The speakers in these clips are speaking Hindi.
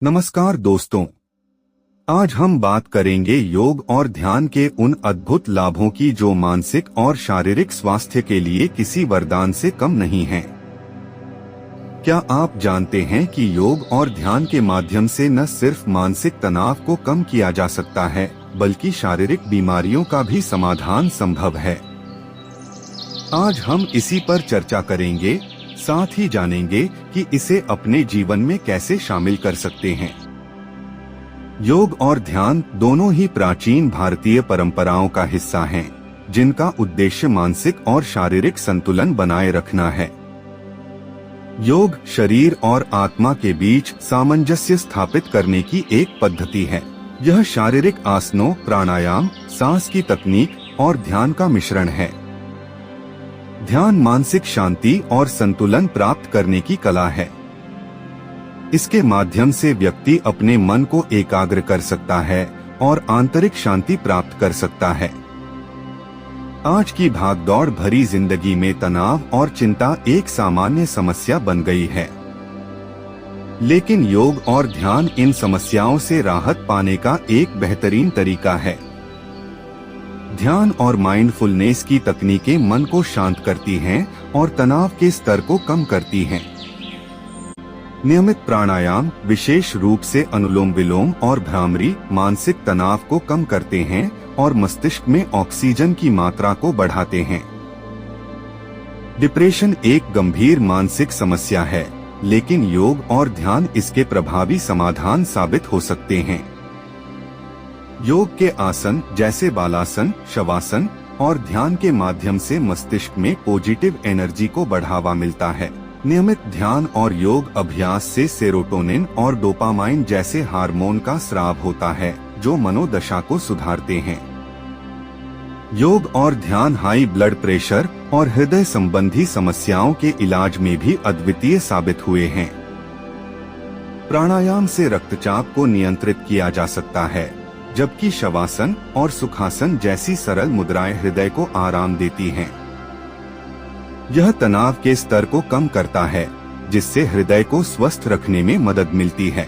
नमस्कार दोस्तों, आज हम बात करेंगे योग और ध्यान के उन अद्भुत लाभों की जो मानसिक और शारीरिक स्वास्थ्य के लिए किसी वरदान से कम नहीं हैं। क्या आप जानते हैं कि योग और ध्यान के माध्यम से न सिर्फ मानसिक तनाव को कम किया जा सकता है, बल्कि शारीरिक बीमारियों का भी समाधान संभव है। आज हम इसी पर चर्चा करेंगे, साथ ही जानेंगे कि इसे अपने जीवन में कैसे शामिल कर सकते हैं। योग और ध्यान दोनों ही प्राचीन भारतीय परंपराओं का हिस्सा हैं, जिनका उद्देश्य मानसिक और शारीरिक संतुलन बनाए रखना है। योग शरीर और आत्मा के बीच सामंजस्य स्थापित करने की एक पद्धति है। यह शारीरिक आसनों, प्राणायाम, सांस की तकनीक और ध्यान का मिश्रण है। ध्यान मानसिक शांति और संतुलन प्राप्त करने की कला है। इसके माध्यम से व्यक्ति अपने मन को एकाग्र कर सकता है और आंतरिक शांति प्राप्त कर सकता है। आज की भागदौड़ भरी जिंदगी में तनाव और चिंता एक सामान्य समस्या बन गई है, लेकिन योग और ध्यान इन समस्याओं से राहत पाने का एक बेहतरीन तरीका है। ध्यान और माइंडफुलनेस की तकनीकें मन को शांत करती हैं और तनाव के स्तर को कम करती हैं। नियमित प्राणायाम, विशेष रूप से अनुलोम विलोम और भ्रामरी, मानसिक तनाव को कम करते हैं और मस्तिष्क में ऑक्सीजन की मात्रा को बढ़ाते हैं। डिप्रेशन एक गंभीर मानसिक समस्या है, लेकिन योग और ध्यान इसके प्रभावी समाधान साबित हो सकते हैं। योग के आसन जैसे बालासन, शवासन और ध्यान के माध्यम से मस्तिष्क में पॉजिटिव एनर्जी को बढ़ावा मिलता है। नियमित ध्यान और योग अभ्यास से सेरोटोनिन और डोपामाइन जैसे हार्मोन का स्राव होता है, जो मनोदशा को सुधारते हैं। योग और ध्यान हाई ब्लड प्रेशर और हृदय संबंधी समस्याओं के इलाज में भी अद्वितीय साबित हुए हैं। प्राणायाम से रक्तचाप को नियंत्रित किया जा सकता है, जबकि शवासन और सुखासन जैसी सरल मुद्राएं हृदय को आराम देती हैं। यह तनाव के स्तर को कम करता है, जिससे हृदय को स्वस्थ रखने में मदद मिलती है।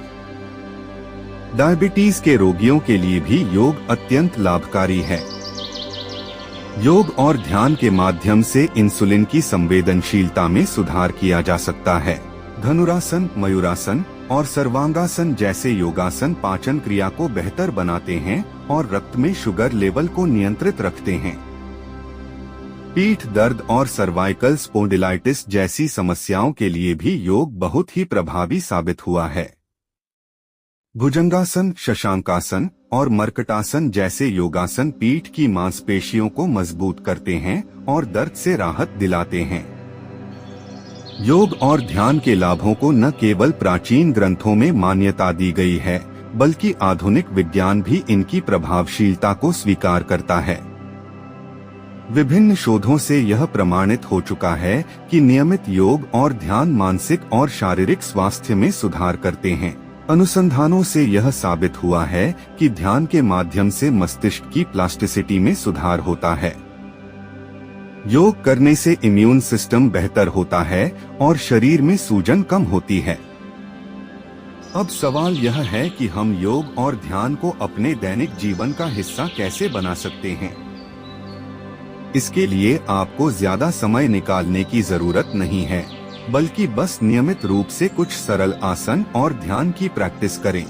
डायबिटीज के रोगियों के लिए भी योग अत्यंत लाभकारी है। योग और ध्यान के माध्यम से इंसुलिन की संवेदनशीलता में सुधार किया जा सकता है। धनुरासन, मयूरासन और सर्वांगासन जैसे योगासन पाचन क्रिया को बेहतर बनाते हैं और रक्त में शुगर लेवल को नियंत्रित रखते हैं। पीठ दर्द और सर्वाइकल स्पोंडिलाइटिस जैसी समस्याओं के लिए भी योग बहुत ही प्रभावी साबित हुआ है। भुजंगासन, शशांकासन और मर्कटासन जैसे योगासन पीठ की मांसपेशियों को मजबूत करते हैं और दर्द से राहत दिलाते हैं। योग और ध्यान के लाभों को न केवल प्राचीन ग्रंथों में मान्यता दी गई है, बल्कि आधुनिक विज्ञान भी इनकी प्रभावशीलता को स्वीकार करता है। विभिन्न शोधों से यह प्रमाणित हो चुका है कि नियमित योग और ध्यान मानसिक और शारीरिक स्वास्थ्य में सुधार करते हैं। अनुसंधानों से यह साबित हुआ है कि ध्यान के माध्यम से मस्तिष्क की प्लास्टिसिटी में सुधार होता है। योग करने से इम्यून सिस्टम बेहतर होता है और शरीर में सूजन कम होती है। अब सवाल यह है कि हम योग और ध्यान को अपने दैनिक जीवन का हिस्सा कैसे बना सकते हैं। इसके लिए आपको ज्यादा समय निकालने की जरूरत नहीं है, बल्कि बस नियमित रूप से कुछ सरल आसन और ध्यान की प्रैक्टिस करें।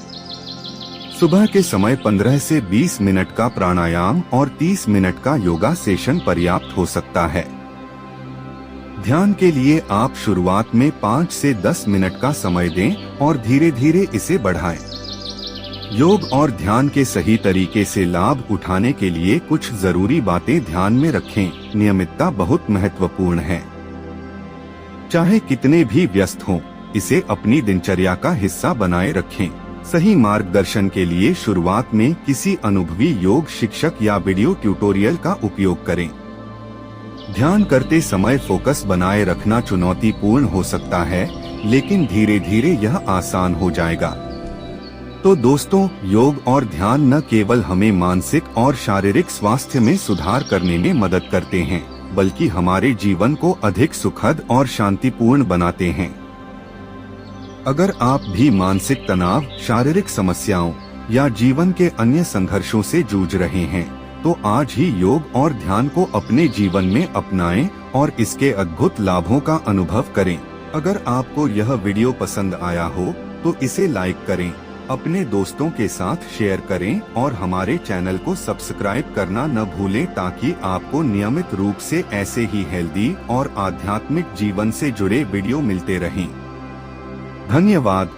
सुबह के समय 15 से 20 मिनट का प्राणायाम और 30 मिनट का योगा सेशन पर्याप्त हो सकता है। ध्यान के लिए आप शुरुआत में 5 से 10 मिनट का समय दें और धीरे धीरे इसे बढ़ाएं। योग और ध्यान के सही तरीके से लाभ उठाने के लिए कुछ जरूरी बातें ध्यान में रखें। नियमितता बहुत महत्वपूर्ण है। चाहे कितने भी व्यस्त हों, इसे अपनी दिनचर्या का हिस्सा बनाए रखें। सही मार्गदर्शन के लिए शुरुआत में किसी अनुभवी योग शिक्षक या वीडियो ट्यूटोरियल का उपयोग करें। ध्यान करते समय फोकस बनाए रखना चुनौतीपूर्ण हो सकता है, लेकिन धीरे धीरे यह आसान हो जाएगा। तो दोस्तों, योग और ध्यान न केवल हमें मानसिक और शारीरिक स्वास्थ्य में सुधार करने में मदद करते हैं, बल्कि हमारे जीवन को अधिक सुखद और शांतिपूर्ण बनाते हैं। अगर आप भी मानसिक तनाव, शारीरिक समस्याओं या जीवन के अन्य संघर्षों से जूझ रहे हैं, तो आज ही योग और ध्यान को अपने जीवन में अपनाएं और इसके अद्भुत लाभों का अनुभव करें। अगर आपको यह वीडियो पसंद आया हो तो इसे लाइक करें, अपने दोस्तों के साथ शेयर करें और हमारे चैनल को सब्सक्राइब करना न भूलें ताकि आपको नियमित रूप से ऐसे ही हेल्दी और आध्यात्मिक जीवन से जुड़े वीडियो मिलते रहें। धन्यवाद।